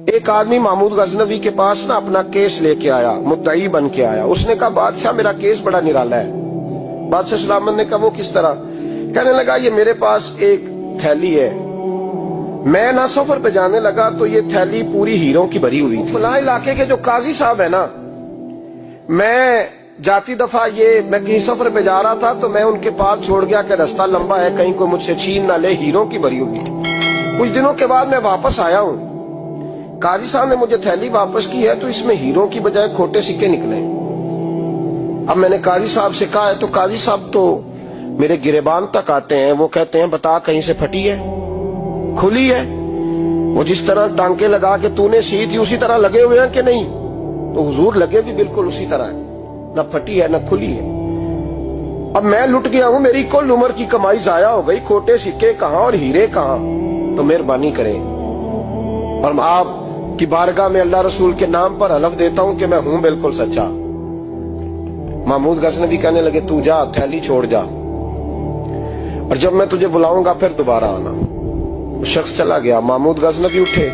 ایک آدمی محمود غزنوی کے پاس نا اپنا کیس لے کے آیا، مدعی بن کے آیا. اس نے کہا بادشاہ میرا کیس بڑا نرالا ہے. بادشاہ سلامت نے کہا وہ کس طرح؟ کہنے لگا یہ میرے پاس ایک تھیلی ہے، میں نہ سفر پہ جانے لگا تو یہ تھیلی پوری ہیروں کی بھری ہوئی تھی. فلاں علاقے کے جو قاضی صاحب ہے نا، میں جاتی دفعہ میں کہیں سفر پہ جا رہا تھا تو میں ان کے پاس چھوڑ گیا کہ رستہ لمبا ہے، کہیں کوئی مجھ سے چھین نہ لے، ہیروں کی بھری ہوئی. کچھ دنوں کے بعد میں واپس آیا ہوں، قاضی صاحب نے مجھے تھیلی واپس کی ہے تو اس میں ہیروں کی بجائے کھوٹے سکے نکلے. اب میں نے قاضی صاحب سے کہا ہے تو قاضی صاحب تو میرے گریبان تک آتے ہیں، وہ کہتے ہیں بتا کہیں سے پھٹی ہے، کھلی ہے؟ وہ جس طرح ٹانکے لگا کے تو نے سی تھی اسی طرح لگے ہوئے ہیں کہ نہیں؟ تو حضور لگے بھی بالکل اسی طرح ہے، نہ پھٹی ہے نہ کھلی ہے. اب میں لٹ گیا ہوں، میری کل عمر کی کمائی ضائع ہو گئی، کھوٹے سکے کہاں اور ہیرے کہاں؟ تو مہربانی کریں اور آپ کی بارگاہ میں اللہ رسول کے نام پر حلف دیتا ہوں کہ میں ہوں بالکل سچا. محمود غزنوی کہنے لگے تو جا، تھیلی چھوڑ جا، اور جب میں تجھے بلاؤں گا پھر دوبارہ آنا. وہ شخص چلا گیا. محمود غزنوی اٹھے،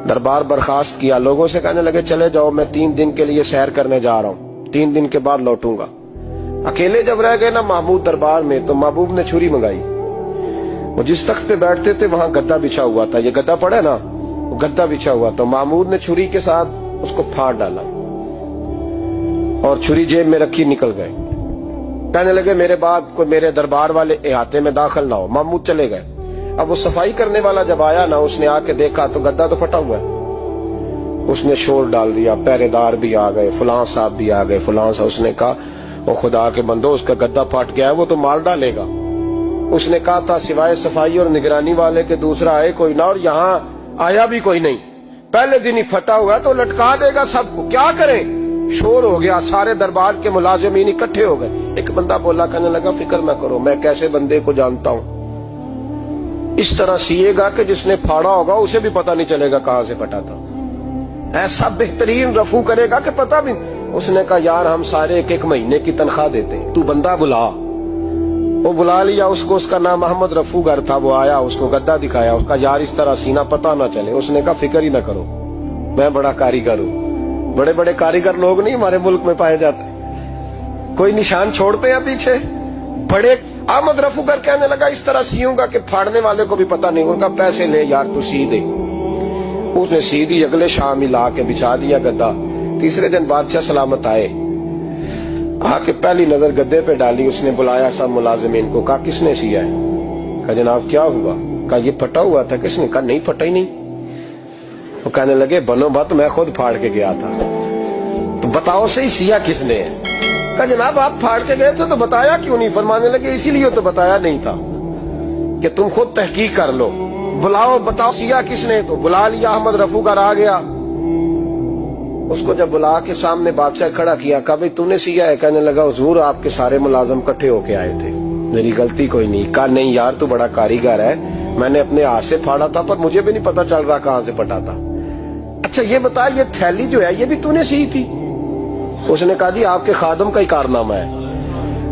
دربار برخاست کیا، لوگوں سے کہنے لگے چلے جاؤ، میں 3 دن کے لیے سیر کرنے جا رہا ہوں، 3 دن کے بعد لوٹوں گا. اکیلے جب رہ گئے نا محمود دربار میں تو محبوب نے چھری منگائی. وہ جس تخت پہ بیٹھتے تھے وہاں گدا بچھا ہوا تھا، یہ گدا پڑا ہے نا، وہ گدا بچھا ہوا تھا. محمود نے چھری کے ساتھ اس کو پھاڑ ڈالا اور چھری جیب میں رکھی نکل گئے. کہنے لگے میرے بعد کوئی میرے دربار والے احاطے میں داخل نہ ہو. محمود چلے گئے. اب وہ صفائی کرنے والا جب آیا نا، اس نے آ کے دیکھا تو گدا تو پھٹا ہوا ہے. اس نے شور ڈال دیا، پہرے دار بھی آ گئے، فلاں صاحب بھی آ گئے، فلاں صاحب. اس نے کہا وہ خدا کے بندو، اس کا گدا پھٹ گیا ہے، وہ تو مار ڈالے گا. اس نے کہا تھا سوائے صفائی اور نگرانی والے کے دوسرا آئے کوئی نہ، اور یہاں آیا بھی کوئی نہیں. پہلے دن ہی پھٹا ہوا ہے تو لٹکا دے گا سب کو، کیا کریں؟ شور ہو گیا، سارے دربار کے ملازمین اکٹھے ہو گئے. ایک بندہ بولا، کہنے لگا فکر نہ کرو، میں کیسے بندے کو جانتا ہوں، اس طرح سیے گا کہ جس نے پھاڑا ہوگا اسے بھی پتہ نہیں چلے گا کہاں سے پھٹا تھا. ایسا بہترین رفو کرے گا کہ پتہ بھی. اس نے کہا یار ہم سارے ایک مہینے کی تنخواہ دیتے ہیں، تو بندہ بلا. وہ بلا لیا اس کو، اس کا نام محمد رفو گر تھا. وہ آیا، اس کو گدا دکھایا، اس کا یار اس طرح سینہ پتہ نہ چلے. اس نے کہا فکر ہی نہ کرو، میں بڑا کاریگر ہوں. بڑے بڑے کاریگر لوگ نہیں ہمارے ملک میں پائے جاتے، کوئی نشان چھوڑتے ہیں پیچھے بڑے. احمد رفو گر کہنے لگا اس طرح سیوں گا کہ پھاڑنے والے کو بھی پتہ نہیں. ان کا پیسے لے یار تو سی دے. اس نے سی دی، اگلے شام ہی لا کے بچھا دیا گدا. تیسرے دن بادشاہ سلامت آئے، آ کے پہلی نظر گدے پہ ڈالی. اس نے بلایا سب ملازمین کو، کہا کس نے سیا ہے؟ کہا جناب کیا ہوا؟ کہا یہ پھٹا ہوا تھا. کس نے؟ کہا نہیں پھٹا ہی نہیں. وہ کہنے لگے بنو بات، میں خود پھاڑ کے گیا تھا. تو بتاؤ صحیح سیا کس نے ہے؟ کہا جناب آپ پھاڑ کے گئے تھے تو بتایا کیوں نہیں؟ فرمانے لگے اسی لیے تو بتایا نہیں تھا کہ تم خود تحقیق کر لو. بلاؤ بتاؤ سیا کس نے. تو بلا لیا، احمد رفو گر آ گیا. اس کو جب بلا کے سامنے بادشاہ کھڑا کیا، کہا بھئی تو نے سیا ہے؟ کہنے لگا حضور آپ کے سارے ملازم کٹھے ہو کے آئے تھے، میری غلطی کوئی نہیں. کہا نہیں یار تو بڑا کاریگر ہے، میں نے اپنے ہاتھ سے پھاڑا تھا پر مجھے بھی نہیں پتا چل رہا کہاں سے پھٹا تھا. اچھا یہ بتا یہ تھیلی جو ہے یہ بھی تو نے سی تھی؟ اس نے کہا جی آپ کے خادم کا ہی کارنامہ ہے،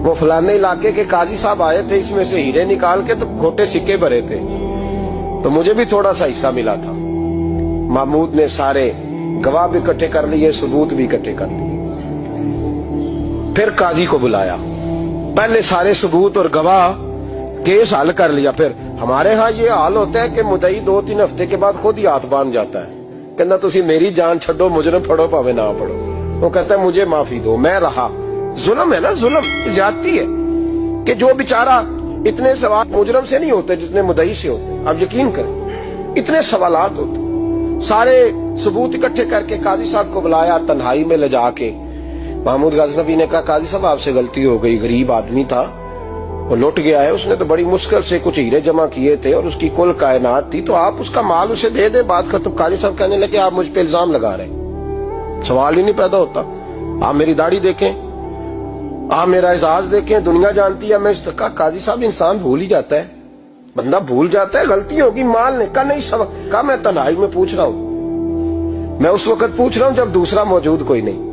وہ فلانے علاقے کے قاضی صاحب آئے تھے، اس میں سے ہیرے نکال کے تو کھوٹے سکے بھرے تھے، تو مجھے بھی تھوڑا سا حصہ ملا تھا. محمود نے سارے گواہ بھی اکٹھے کر لیے، ثبوت بھی اکٹھے کر لیے. پھر قاضی کو بلایا، پہلے سارے ثبوت اور گواہ کیس حل کر لیا. پھر ہمارے ہاں یہ حال ہوتا ہے کہ مدعی 2-3 ہفتے کے بعد خود ہی ہاتھ باندھ جاتا ہے، کہنا تسی میری جان چھڈو، مجرم پھڑو پاوے نہ پڑھو. وہ کہتا ہے مجھے معافی دو، میں رہا. ظلم ہے نا، ظلم زیادتی ہے کہ جو بیچارہ اتنے سوال مجرم سے نہیں ہوتے جتنے مدعی سے ہوتے. آپ یقین کریں اتنے سوالات ہوتے. سارے ثبوت اکٹھے کر کے قاضی صاحب کو بلایا، تنہائی میں لے جا کے. محمود غزنوی نے کہا قاضی صاحب آپ سے غلطی ہو گئی، غریب آدمی تھا، وہ لوٹ گیا ہے، اس نے تو بڑی مشکل سے کچھ ہیرے جمع کیے تھے اور اس کی کل کائنات تھی، تو آپ اس کا مال اسے دے دے، بات ختم. قاضی صاحب کہنے لگے آپ مجھ پہ الزام لگا رہے ہیں، سوال ہی نہیں پیدا ہوتا. آپ میری داڑھی دیکھیں، آپ میرا اعزاز دیکھیں، دنیا جانتی ہے میں اس کا. قاضی صاحب انسان بھول ہی جاتا ہے، بندہ بھول جاتا ہے، غلطی ہوگی، مال نے کہا نہیں سب. کہا میں تنہائی میں پوچھ رہا ہوں، میں اس وقت پوچھ رہا ہوں جب دوسرا موجود کوئی نہیں.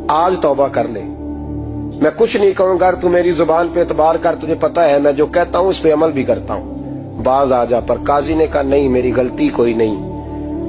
آج توبہ کر لے، میں کچھ نہیں کہوں گا، تو میری زبان پہ اعتبار کر، تجھے پتا ہے میں جو کہتا ہوں اس پہ عمل بھی کرتا ہوں، باز آ جا. پر قاضی نے کہا نہیں میری غلطی کوئی نہیں،